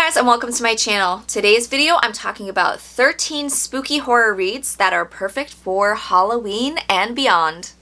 guys and welcome to my channel. Today's video I'm talking about 13 spooky horror reads that are perfect for Halloween and beyond.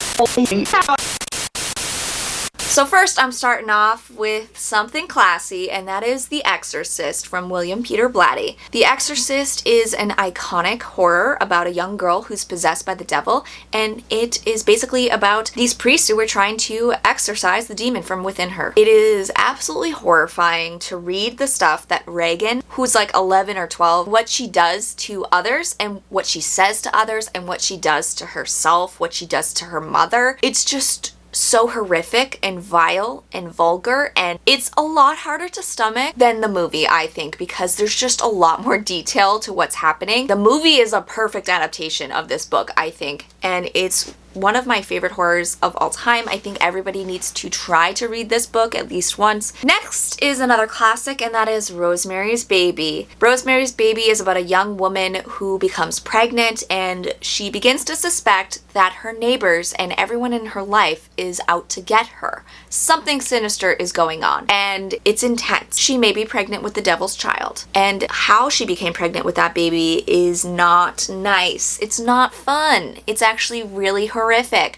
So first I'm starting off with something classy, and that is The Exorcist from William Peter Blatty. The Exorcist is an iconic horror about a young girl who's possessed by the devil, and it is basically about these priests who are trying to exorcise the demon from within her. It is absolutely horrifying to read the stuff that Regan, who's like 11 or 12, what she does to others and what she says to others and what she does to herself, what she does to her mother. It's just so horrific and vile and vulgar, and it's a lot harder to stomach than the movie, I think, because there's just a lot more detail to what's happening. The movie is a perfect adaptation of this book, I think, and it's one of my favorite horrors of all time. I think everybody needs to try to read this book at least once. Next is another classic, and that is Rosemary's Baby. Rosemary's Baby is about a young woman who becomes pregnant, and she begins to suspect that her neighbors and everyone in her life is out to get her. Something sinister is going on, and it's intense. She may be pregnant with the devil's child, and how she became pregnant with that baby is not nice. It's not fun. It's actually really horrific.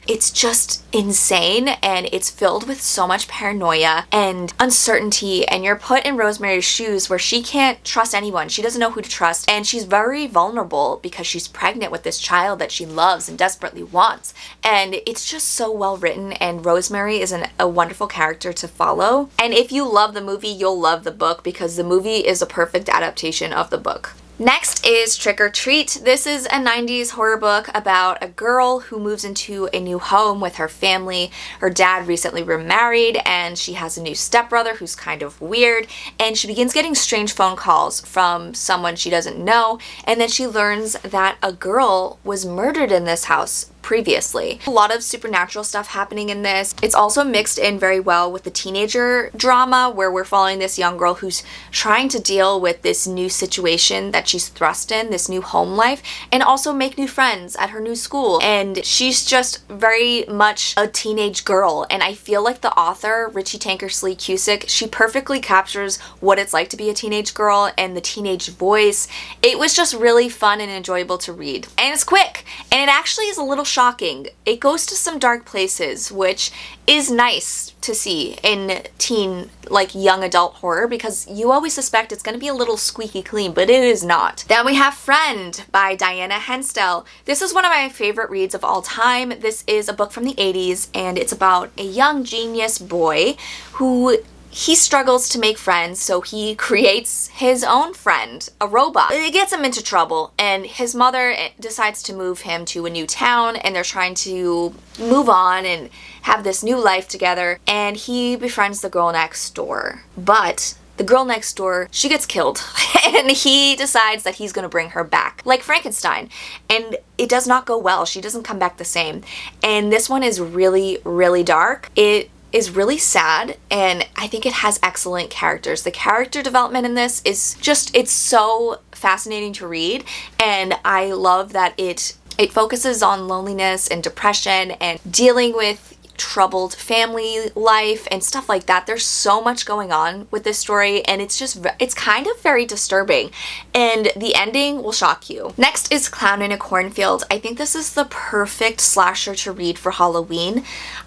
It's just insane, and it's filled with so much paranoia and uncertainty, and you're put in Rosemary's shoes where she can't trust anyone. She doesn't know who to trust, and she's very vulnerable because she's pregnant with this child that she loves and desperately wants. And it's just so well written, and Rosemary is a wonderful character to follow. And if you love the movie, you'll love the book because the movie is a perfect adaptation of the book. Next is Trick or Treat. This is a 90s horror book about a girl who moves into a new home with her family. Her dad recently remarried, and she has a new stepbrother who's kind of weird, and she begins getting strange phone calls from someone she doesn't know, and then she learns that a girl was murdered in this house previously. A lot of supernatural stuff happening in this. It's also mixed in very well with the teenager drama, where we're following this young girl who's trying to deal with this new situation that she's thrust in, this new home life, and also make new friends at her new school. And she's just very much a teenage girl, and I feel like the author, Richie Tankersley Cusick, she perfectly captures what it's like to be a teenage girl and the teenage voice. It was just really fun and enjoyable to read. And it's quick, and it actually is a little shocking. It goes to some dark places, which is nice to see in teen, like young adult horror, because you always suspect it's going to be a little squeaky clean, but it is not. Then we have Friend by Diana Henstel. This is one of my favorite reads of all time. This is a book from the 80s, and it's about a young genius boy who he struggles to make friends, so he creates his own friend, a robot. It gets him into trouble, and his mother decides to move him to a new town, and they're trying to move on and have this new life together, and he befriends the girl next door. But the girl next door, she gets killed, and he decides that he's gonna bring her back, like Frankenstein. And it does not go well. She doesn't come back the same. And this one is really, really dark. It is really sad, and I think it has excellent characters. The character development in this is just, it's so fascinating to read, and I love that it focuses on loneliness and depression and dealing with troubled family life and stuff like that. There's so much going on with this story, and it's kind of very disturbing, and the ending will shock you. Next is Clown in a Cornfield. I think this is the perfect slasher to read for Halloween.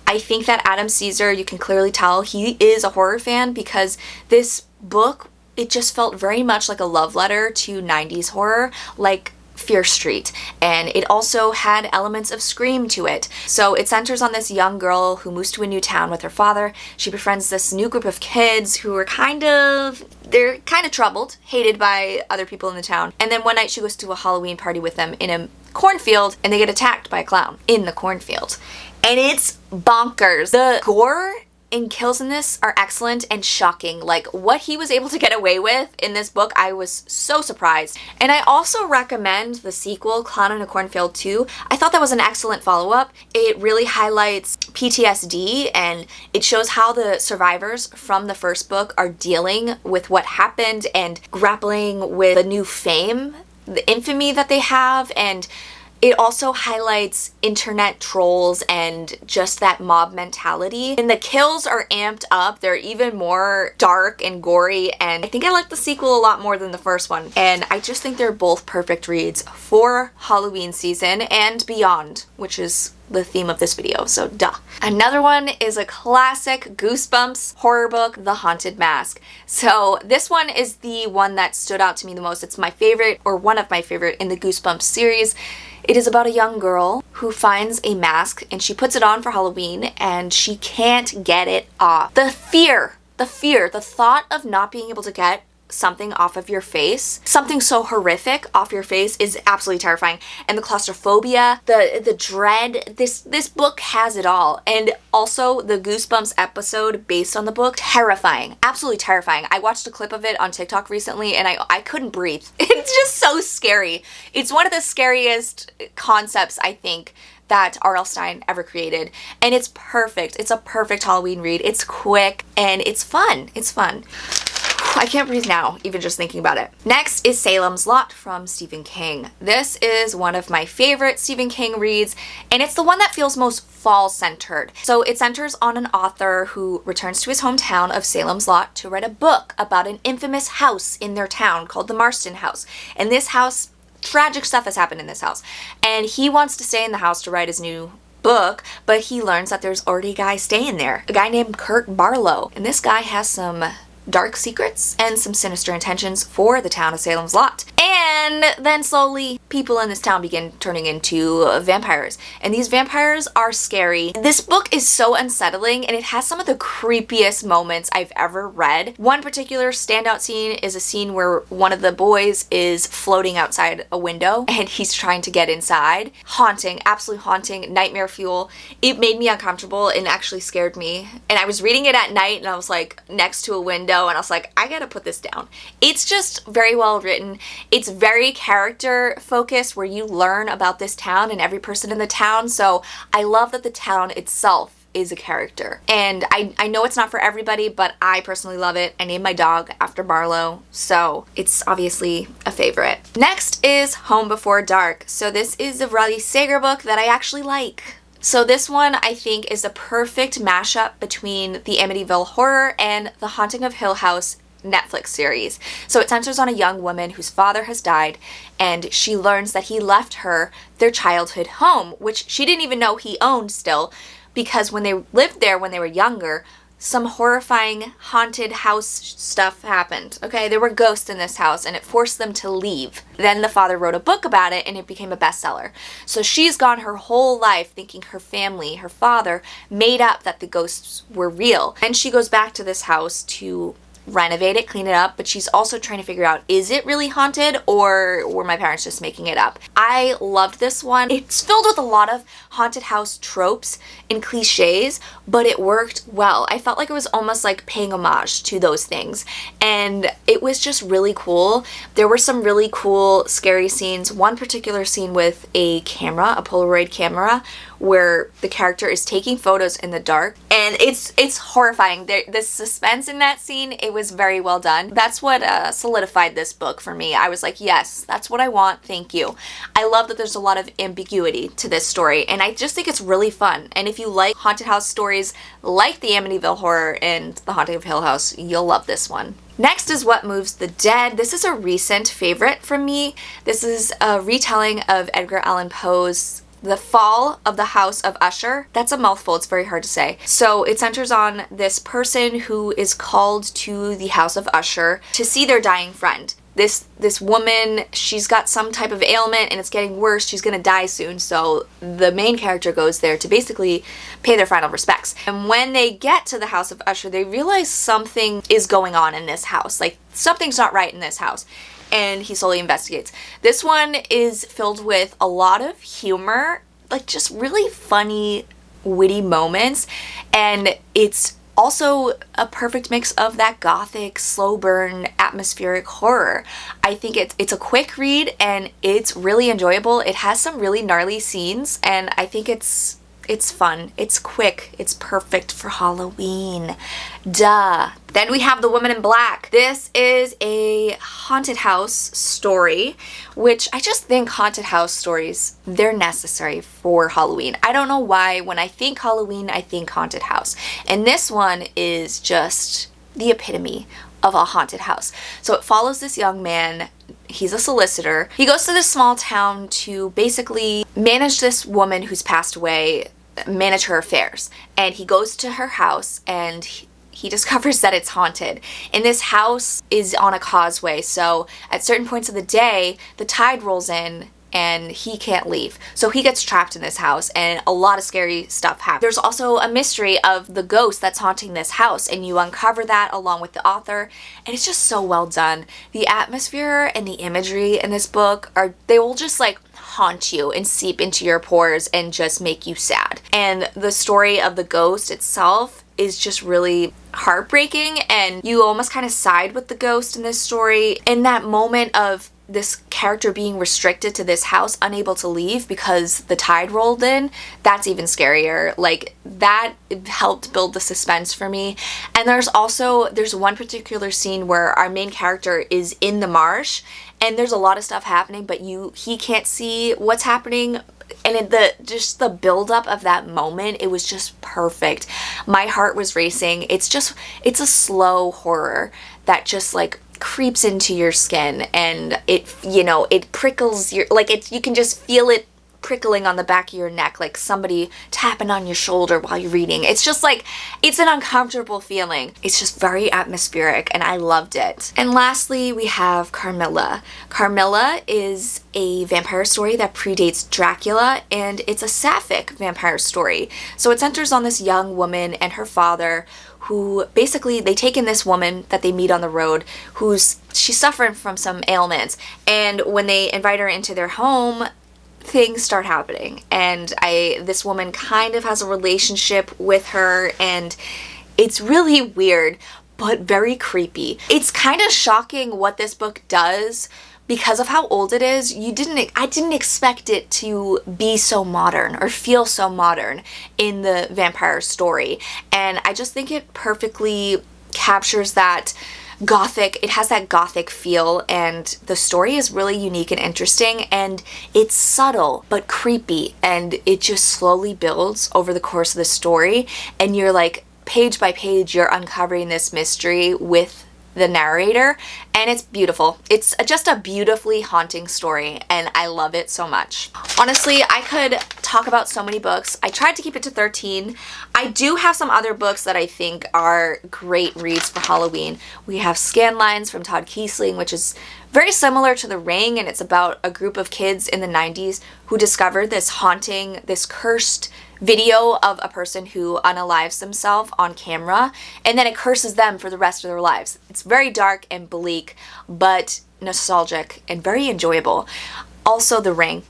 I think that Adam Caesar, you can clearly tell he is a horror fan, because this book, it just felt very much like a love letter to 90s horror, like Fear Street, and it also had elements of Scream to it. So it centers on this young girl who moves to a new town with her father. She befriends this new group of kids who are they're kind of troubled, hated by other people in the town. And then one night she goes to a Halloween party with them in a cornfield, and they get attacked by a clown in the cornfield. And it's bonkers. The gore and kills in this are excellent and shocking. Like, what he was able to get away with in this book, I was so surprised. And I also recommend the sequel, Clown in a Cornfield 2. I thought that was an excellent follow-up. It really highlights PTSD, and it shows how the survivors from the first book are dealing with what happened and grappling with the new fame, the infamy that they have, and it also highlights internet trolls and just that mob mentality. And the kills are amped up. They're even more dark and gory, and I think I like the sequel a lot more than the first one. And I just think they're both perfect reads for Halloween season and beyond, which is the theme of this video, so duh. Another one is a classic Goosebumps horror book, The Haunted Mask. So this one is the one that stood out to me the most. It's my favorite, or one of my favorite, in the Goosebumps series. It is about a young girl who finds a mask and she puts it on for Halloween and she can't get it off. The fear, the thought of not being able to get something off of your face, something so horrific off your face, is absolutely terrifying. And the claustrophobia, the dread, this book has it all. And also the Goosebumps episode based on the book, terrifying, absolutely terrifying. I watched a clip of it on TikTok recently and I couldn't breathe. It's just so scary. It's one of the scariest concepts, I think, that R.L. Stine ever created. And it's perfect. It's a perfect Halloween read. It's quick and it's fun. It's fun. I can't breathe now, even just thinking about it. Next is Salem's Lot from Stephen King. This is one of my favorite Stephen King reads, and it's the one that feels most fall-centered. So it centers on an author who returns to his hometown of Salem's Lot to write a book about an infamous house in their town called the Marston House. And this house, tragic stuff has happened in this house. And he wants to stay in the house to write his new book, but he learns that there's already a guy staying there, a guy named Kurt Barlow. And this guy has some dark secrets and some sinister intentions for the town of Salem's Lot. And then slowly people in this town begin turning into vampires. And these vampires are scary. This book is so unsettling and it has some of the creepiest moments I've ever read. One particular standout scene is a scene where one of the boys is floating outside a window and he's trying to get inside. Haunting, absolutely haunting, nightmare fuel. It made me uncomfortable and actually scared me. And I was reading it at night and I was like next to a window and I was like, I gotta put this down. It's just very well written. It's very character focused where you learn about this town and every person in the town. So I love that the town itself is a character. And I know it's not for everybody, but I personally love it. I named my dog after Barlow, so it's obviously a favorite. Next is Home Before Dark. So this is a Riley Sager book that I actually like. So this one, I think, is a perfect mashup between the Amityville Horror and the Haunting of Hill House Netflix series. So it centers on a young woman whose father has died and she learns that he left her their childhood home, which she didn't even know he owned still, because when they lived there when they were younger, some horrifying haunted house stuff happened. Okay, there were ghosts in this house and it forced them to leave. Then the father wrote a book about it and it became a bestseller. So she's gone her whole life thinking her family, her father, made up that the ghosts were real. And she goes back to this house to renovate it, clean it up, but she's also trying to figure out, is it really haunted or were my parents just making it up? I loved this one. It's filled with a lot of haunted house tropes and cliches, but it worked well. I felt like it was almost like paying homage to those things, and it was just really cool. There were some really cool scary scenes. One particular scene with a camera, a Polaroid camera, where the character is taking photos in the dark, and it's horrifying. The suspense in that scene, it was very well done. That's what solidified this book for me. I was like, yes, that's what I want, thank you. I love that there's a lot of ambiguity to this story, and I just think it's really fun. And if you like haunted house stories like the Amityville Horror and the Haunting of Hill House, you'll love this one. Next is What Moves the Dead. This is a recent favorite from me. This is a retelling of Edgar Allan Poe's The Fall of the House of Usher. That's a mouthful, it's very hard to say. So it centers on this person who is called to the House of Usher to see their dying friend. This woman, she's got some type of ailment and it's getting worse. She's gonna die soon. So the main character goes there to basically pay their final respects. And when they get to the House of Usher, they realize something is going on in this house. Like, something's not right in this house. And he slowly investigates. This one is filled with a lot of humor, like just really funny, witty moments. And it's also a perfect mix of that gothic, slow burn, atmospheric horror. I think it's a quick read and it's really enjoyable. It has some really gnarly scenes and I think it's fun. It's quick. It's perfect for Halloween. Duh. Then we have The Woman in Black. This is a haunted house story, which I just think haunted house stories, they're necessary for Halloween. I don't know why when I think Halloween, I think haunted house. And this one is just the epitome of a haunted house. So it follows this young man. He's a solicitor. He goes to this small town to basically manage this woman who's passed away, manage her affairs. And he goes to her house and he discovers that it's haunted. And this house is on a causeway, so at certain points of the day, the tide rolls in and he can't leave. So he gets trapped in this house and a lot of scary stuff happens. There's also a mystery of the ghost that's haunting this house, and you uncover that along with the author, and it's just so well done. The atmosphere and the imagery in this book they will just like haunt you and seep into your pores and just make you sad. And the story of the ghost itself is just really heartbreaking, and you almost kind of side with the ghost in this story. In that moment of this character being restricted to this house, unable to leave because the tide rolled in, that's even scarier. Like, that helped build the suspense for me. And there's one particular scene where our main character is in the marsh, and there's a lot of stuff happening, but he can't see what's happening. And just the buildup of that moment, it was just perfect. My heart was racing. It's a slow horror that just like creeps into your skin, and it prickles your, like, you can just feel it prickling on the back of your neck, like somebody tapping on your shoulder while you're reading. It's just like, it's an uncomfortable feeling. It's just very atmospheric, and I loved it. And lastly, we have Carmilla. Carmilla is a vampire story that predates Dracula, and it's a sapphic vampire story. So it centers on this young woman and her father, who basically, they take in this woman that they meet on the road she's suffering from some ailments, and when they invite her into their home, things start happening, and this woman kind of has a relationship with her, and it's really weird but very creepy. It's kind of shocking what this book does because of how old it is. I didn't expect it to be so modern or feel so modern in the vampire story, and I just think it perfectly captures that gothic. It has that gothic feel, and the story is really unique and interesting, and it's subtle but creepy, and it just slowly builds over the course of the story, and you're like, page by page, you're uncovering this mystery with the narrator, and it's beautiful. It's just a beautifully haunting story, and I love it so much. Honestly, I could talk about so many books. I tried to keep it to 13. I do have some other books that I think are great reads for Halloween. We have Scanlines from Todd Keisling, which is very similar to The Ring, and it's about a group of kids in the 90s who discovered this cursed video of a person who unalives themselves on camera, and then it curses them for the rest of their lives. It's very dark and bleak, but nostalgic and very enjoyable. Also, The Ring.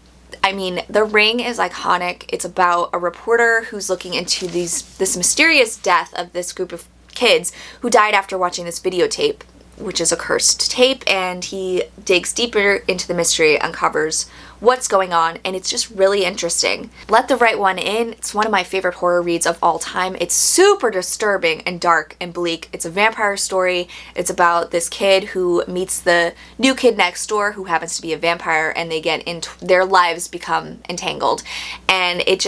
I mean, The Ring is iconic. It's about a reporter who's looking into this mysterious death of this group of kids who died after watching this videotape, which is a cursed tape, and he digs deeper into the mystery, uncovers what's going on, and it's just really interesting. Let the Right One In. It's one of my favorite horror reads of all time. It's super disturbing and dark and bleak. It's a vampire story. It's about this kid who meets the new kid next door who happens to be a vampire, and their lives become entangled. And it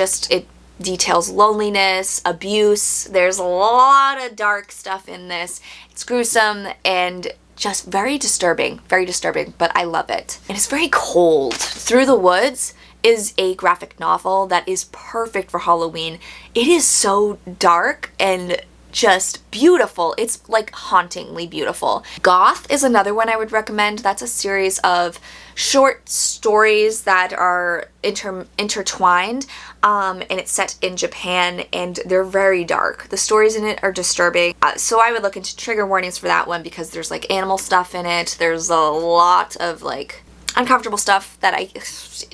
details loneliness, abuse. There's a lot of dark stuff in this. It's gruesome and just very disturbing, but I love it. And it's very cold. Through the Woods is a graphic novel that is perfect for Halloween. It is so dark and just beautiful. It's like hauntingly beautiful. Goth is another one I would recommend. That's a series of short stories that are intertwined, and it's set in Japan, and they're very dark. The stories in it are disturbing, so I would look into trigger warnings for that one because there's like animal stuff in it. There's a lot of like uncomfortable stuff that I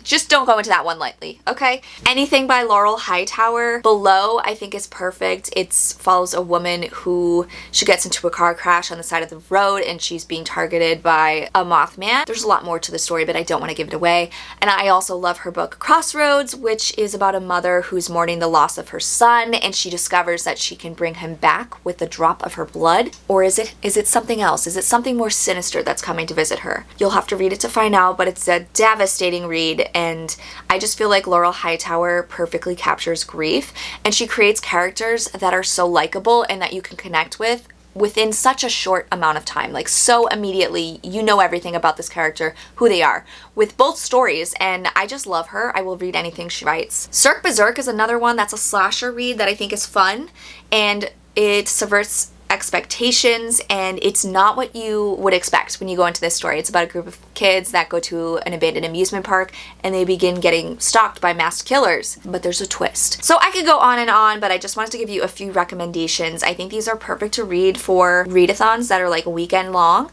just don't go into that one lightly, okay? Anything by Laurel Hightower. Below, I think, is perfect. It follows a woman who she gets into a car crash on the side of the road and she's being targeted by a Mothman. There's a lot more to the story, but I don't want to give it away. And I also love her book Crossroads, which is about a mother who's mourning the loss of her son and she discovers that she can bring him back with the drop of her blood. Or is it something else? Is it something more sinister that's coming to visit her? You'll have to read it to find out, but it's a devastating read, and I just feel like Laurel Hightower perfectly captures grief, and she creates characters that are so likable and that you can connect with within such a short amount of time. Like, so immediately you know everything about this character, who they are, with both stories, and I just love her. I will read anything she writes. Cirque Berserk is another one that's a slasher read that I think is fun, and it subverts expectations, and it's not what you would expect when you go into this story. It's about a group of kids that go to an abandoned amusement park and they begin getting stalked by masked killers, but there's a twist. So I could go on, but I just wanted to give you a few recommendations. I think these are perfect to read for readathons that are like a weekend long.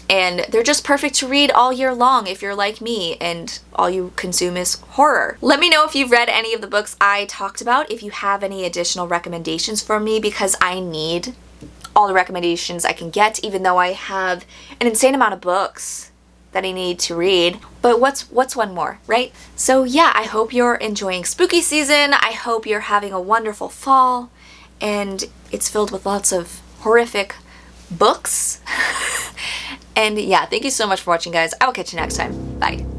And they're just perfect to read all year long if you're like me and all you consume is horror. Let me know if you've read any of the books I talked about, if you have any additional recommendations for me, because I need all the recommendations I can get, even though I have an insane amount of books that I need to read. But what's one more, right? So yeah, I hope you're enjoying spooky season. I hope you're having a wonderful fall and it's filled with lots of horrific books. And yeah, thank you so much for watching, guys. I will catch you next time. Bye.